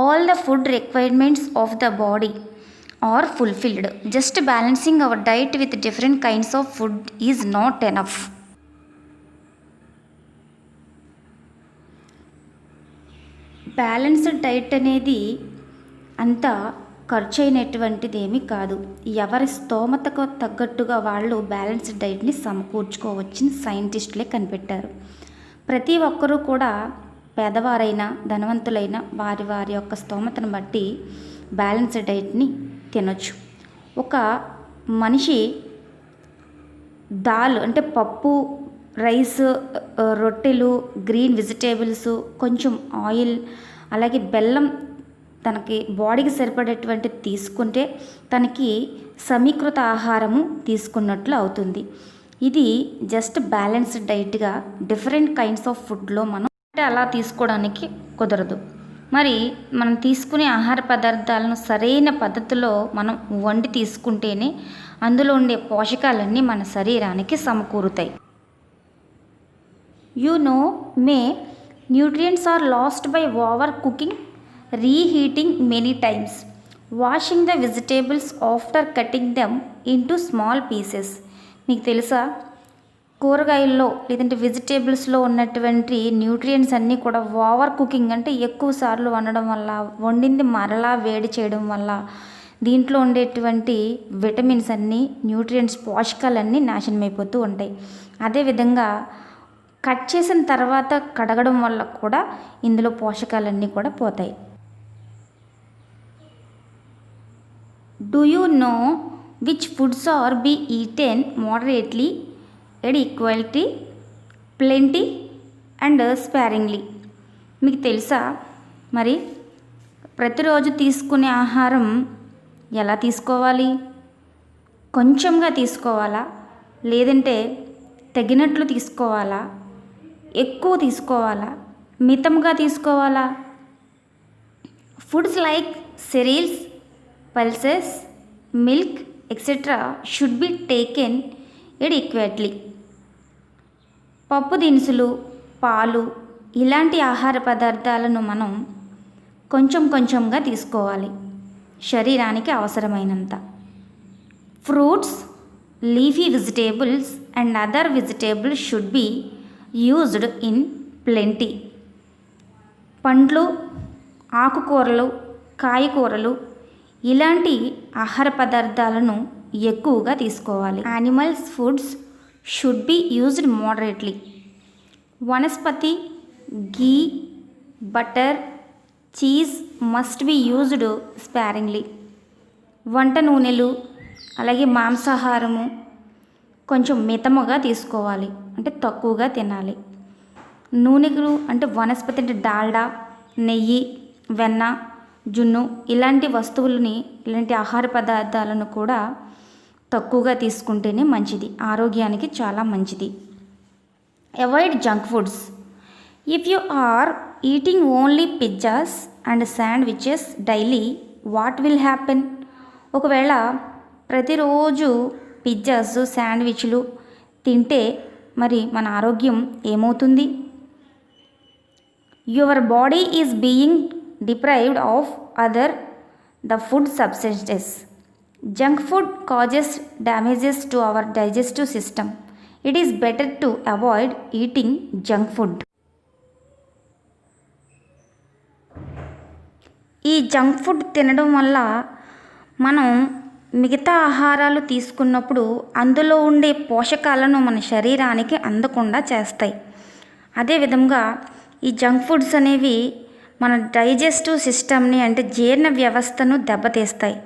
Speaker 1: all the food requirements of the body are fulfilled. Just balancing our diet with different kinds of food is not enough. Balanced diet అనేది అంత ఖర్చు అయినటువంటిది ఏమీ కాదు. ఎవరి స్తోమతకు తగ్గట్టుగా వాళ్ళు బ్యాలెన్స్డ్ డైట్ని సమకూర్చుకోవచ్చని సైంటిస్టులే కనిపెట్టారు. ప్రతి ఒక్కరూ కూడా పేదవారైనా ధనవంతులైనా వారి వారి యొక్క స్తోమతను బట్టి బ్యాలెన్స్డ్ డైట్ని తినొచ్చు. ఒక మనిషి దాల్ అంటే పప్పు, రైస్, రొట్టెలు, గ్రీన్ వెజిటేబుల్స్, కొంచెం ఆయిల్, అలాగే బెల్లం తనకి బాడీకి సరిపడేటువంటి తీసుకుంటే తనకి సమీకృత ఆహారము తీసుకున్నట్లు అవుతుంది. ఇది జస్ట్ బ్యాలెన్స్డ్ డైట్గా డిఫరెంట్ కైండ్స్ ఆఫ్ ఫుడ్లో మనం అంటే అలా తీసుకోవడానికి కుదరదు. మరి మనం తీసుకునే ఆహార పదార్థాలను సరైన పద్ధతిలో మనం వండి తీసుకుంటేనే అందులో ఉండే పోషకాలన్నీ మన శరీరానికి సమకూరుతాయి. May nutrients are lost by overcooking, reheating many times, washing the vegetables after cutting them into small pieces. మీకు తెలుసా, కూరగాయల్లో లేదంటే వెజిటేబుల్స్లో ఉన్నటువంటి న్యూట్రియంట్స్ అన్నీ కూడా ఓవర్ కుకింగ్ అంటే ఎక్కువ సార్లు వండడం వల్ల, వండింది మరలా వేడి చేయడం వల్ల దీంట్లో ఉండేటువంటి విటమిన్స్ అన్నీ, న్యూట్రియంట్స్, పోషకాలన్నీ నాశనమైపోతూ ఉంటాయి. అదేవిధంగా కట్ చేసిన తర్వాత కడగడం వల్ల కూడా ఇందులో పోషకాలన్నీ కూడా పోతాయి. Do you know which foods are be eaten moderately, adequately, plenty and sparingly? మీకు తెలుసా మరి ప్రతిరోజు తీసుకునే ఆహారం ఎలా తీసుకోవాలి? కొంచెంగా తీసుకోవాలా, లేదంటే తగినట్లు తీసుకోవాలా, ఎక్కువ తీసుకోవాలా, మితంగా తీసుకోవాలా? Foods like cereals, pulses, milk etc. should be taken adequately. పప్పు దినుసులు, పాలు ఇలాంటి ఆహార పదార్థాలను మనం కొంచెం కొంచెంగా తీసుకోవాలి, శరీరానికి అవసరమైనంత. Fruits, leafy vegetables and other vegetables should be used in plenty. పండ్లు, ఆకుకూరలు, కాయకూరలు ఇలాంటి ఆహార పదార్థాలను ఎక్కువగా తీసుకోవాలి. Animals foods should be used moderately. Vanaspati, ghee, butter, cheese must be used sparingly. వంట నూనెలు అలాగే మాంసాహారము కొంచెం మితముగా తీసుకోవాలి, అంటే తక్కువగా తినాలి. నూనెలు అంటే వనస్పతి అంటే డాల్డా, నెయ్యి, వెన్న, జున్ను ఇలాంటి వస్తువులని, ఇలాంటి ఆహార పదార్థాలను కూడా తక్కువగా తీసుకుంటేనే మంచిది, ఆరోగ్యానికి చాలా మంచిది. Avoid junk foods. If you are eating only pizzas and sandwiches daily, what will happen? ఒకవేళ ప్రతిరోజు పిజ్జాస్ శాండ్విచ్లు తింటే మరి మన ఆరోగ్యం ఏమవుతుంది? Your body is being deprived of other the food substances. Junk food causes damages to our digestive system. It is better to avoid eating junk food. ఈ జంక్ ఫుడ్ తినడం వల్ల మనం మిగతా ఆహారాలు తీసుకున్నప్పుడు అందులో ఉండే పోషకాలను మన శరీరానికి అందకుండా చేస్తాయి. అదేవిధంగా ఈ జంక్ ఫుడ్స్ అనేవి మన డైజెస్టివ్ సిస్టమ్ని అంటే జీర్ణ వ్యవస్థను దెబ్బతీస్తాయి.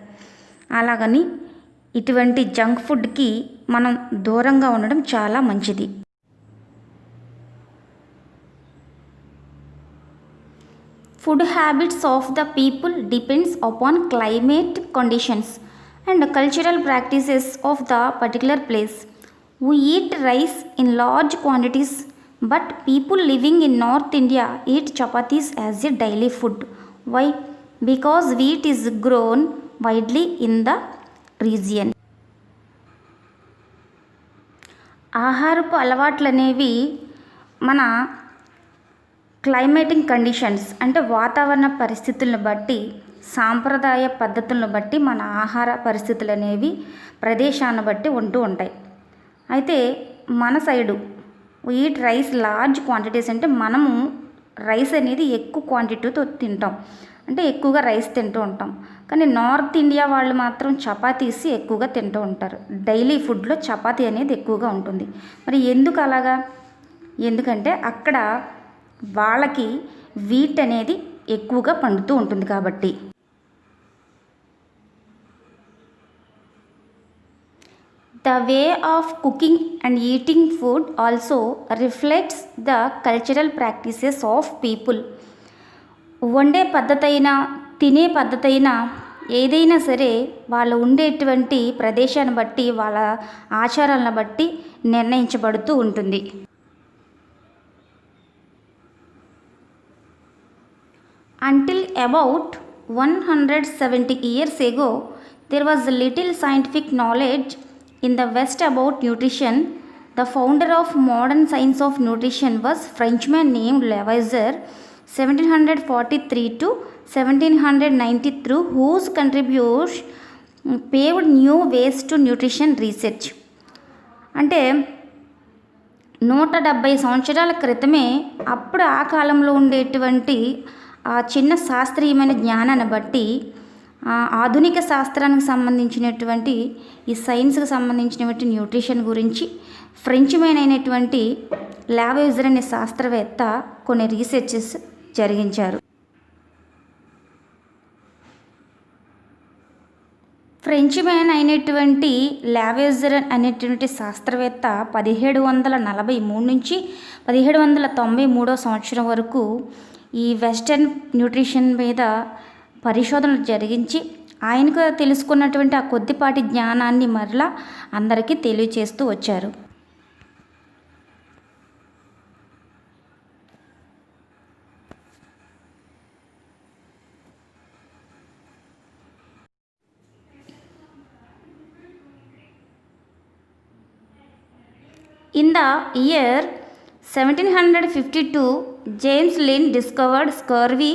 Speaker 1: అలాగని ఇటువంటి జంక్ ఫుడ్కి మనం దూరంగా ఉండడం చాలా మంచిది. Food habits of the people depends upon climate conditions and cultural practices of the particular place. We eat rice in large quantities, but people living in North India eat chapatis as a daily food. Why? Because wheat is grown widely in the region. ఆహారపు అలవాట్లు అనేవి మన క్లైమేటిక్ కండిషన్స్ అంటే వాతావరణ పరిస్థితులను బట్టి సాంప్రదాయ పద్ధతులను బట్టి మన ఆహార పరిస్థితులు అనేవి ప్రదేశాన్ని బట్టి ఉంటూ ఉంటాయి. అయితే మన side eat rice large quantities అంటే మనము రైస్ అనేది ఎక్కువ క్వాంటిటీతో తింటాం, అంటే ఎక్కువగా రైస్ తింటూ ఉంటాం. కానీ నార్త్ ఇండియా వాళ్ళు మాత్రం చపాతీస్ ఎక్కువగా తింటూ ఉంటారు. డైలీ ఫుడ్లో చపాతీ అనేది ఎక్కువగా ఉంటుంది. మరి ఎందుకు అలాగా? ఎందుకంటే అక్కడ వాళ్ళకి వీట్ అనేది ఎక్కువగా పండుతూ ఉంటుంది కాబట్టి. The way of cooking and eating food also reflects the cultural practices of people. వండే పద్ధతి అయినా తినే పద్ధతి అయినా ఏదైనా సరే వాళ్ళు ఉండేటువంటి ప్రదేశాన్ని బట్టి వాళ్ళ ఆచారాలను బట్టి నిర్ణయించబడుతూ ఉంటుంది. Until about 170 years ago, there was little scientific knowledge in the West about nutrition. The founder of modern science of nutrition was Frenchman named Lavoisier, 1743 to 1793, whose contribution paved new ways to nutrition research. అంటే 170 సంవత్సరాల క్రితమే అప్పుడు ఆ కాలంలో ఉండేటువంటి ఆ చిన్న శాస్త్రీయమైన జ్ఞానాన్ని బట్టి ఆధునిక శాస్త్రానికి సంబంధించినటువంటి ఈ సైన్స్కి సంబంధించినటువంటి న్యూట్రిషన్ గురించి ఫ్రెంచ్ మ్యాన్ అయినటువంటి లావోయిజర్ అనే శాస్త్రవేత్త కొన్ని రీసెర్చెస్ జరిగించారు. ఫ్రెంచ్ మ్యాన్ అయినటువంటి లావోయిజర్ అనేటువంటి శాస్త్రవేత్త 1743 నుంచి 1793 సంవత్సరం వరకు ఈ వెస్టర్న్ న్యూట్రిషన్ మీద పరిశోధనలు జరిగించి ఆయనకు తెలుసుకున్నటువంటి ఆ కొద్దిపాటి జ్ఞానాన్ని మరలా అందరికీ తెలియచేస్తూ వచ్చారు. In the year 1752, James Lind discovered scurvy,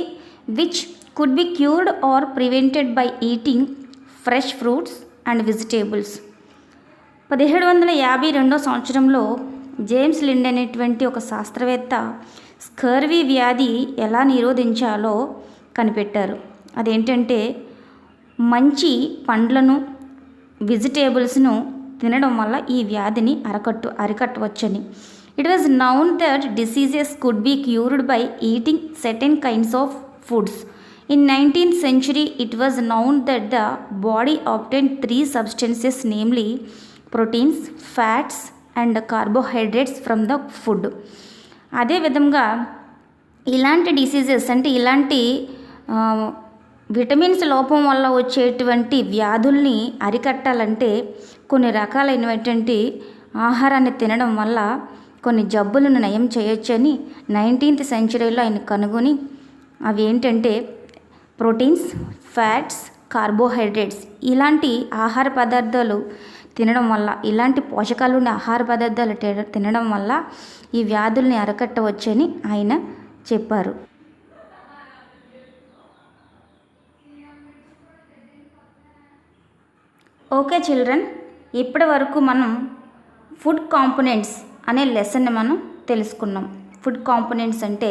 Speaker 1: which could be cured or prevented by eating fresh fruits and vegetables. 1752 సంవత్సరంలో జేమ్స్ లిండ్ అనేటువంటి ఒక శాస్త్రవేత్త స్కర్వీ వ్యాధి ఎలా నిరోధించాలో కనిపెట్టారు. అదేంటంటే మంచి పండ్లను వెజిటేబుల్స్ను తినడం వల్ల ఈ వ్యాధిని అరికట్టవచ్చని. It was known that diseases could be cured by eating certain kinds of foods. In 19th century, it was known that the body obtained 3 substances, namely proteins, fats and carbohydrates from the food. అదే విధంగా ఇలాంటి డిసీజెస్ అంటే ఇలాంటి విటమిన్స్ లోపం వల్ల వచ్చేటువంటి వ్యాధుల్ని అరికట్టాలంటే కొన్ని రకాలైనటువంటి ఆహారాన్ని తినడం వల్ల కొన్ని జబ్బులను నయం చేయొచ్చని 19th సెంచరీలో ఆయన కనుగొని అవి ఏంటంటే ప్రోటీన్స్, ఫ్యాట్స్, కార్బోహైడ్రేట్స్ ఇలాంటి ఆహార పదార్థాలు తినడం వల్ల, ఇలాంటి పోషకాలు ఉండే ఆహార పదార్థాలు తినడం వల్ల ఈ వ్యాధుల్ని అరికట్టవచ్చని ఆయన చెప్పారు. ఓకే చిల్డ్రన్, ఇప్పటి వరకు మనం ఫుడ్ కాంపోనెంట్స్ అనే లెసన్ని మనం తెలుసుకున్నాం. ఫుడ్ కాంపోనెంట్స్ అంటే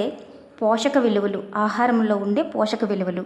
Speaker 1: పోషక విలువలు, ఆహారంలో ఉండే పోషక విలువలు.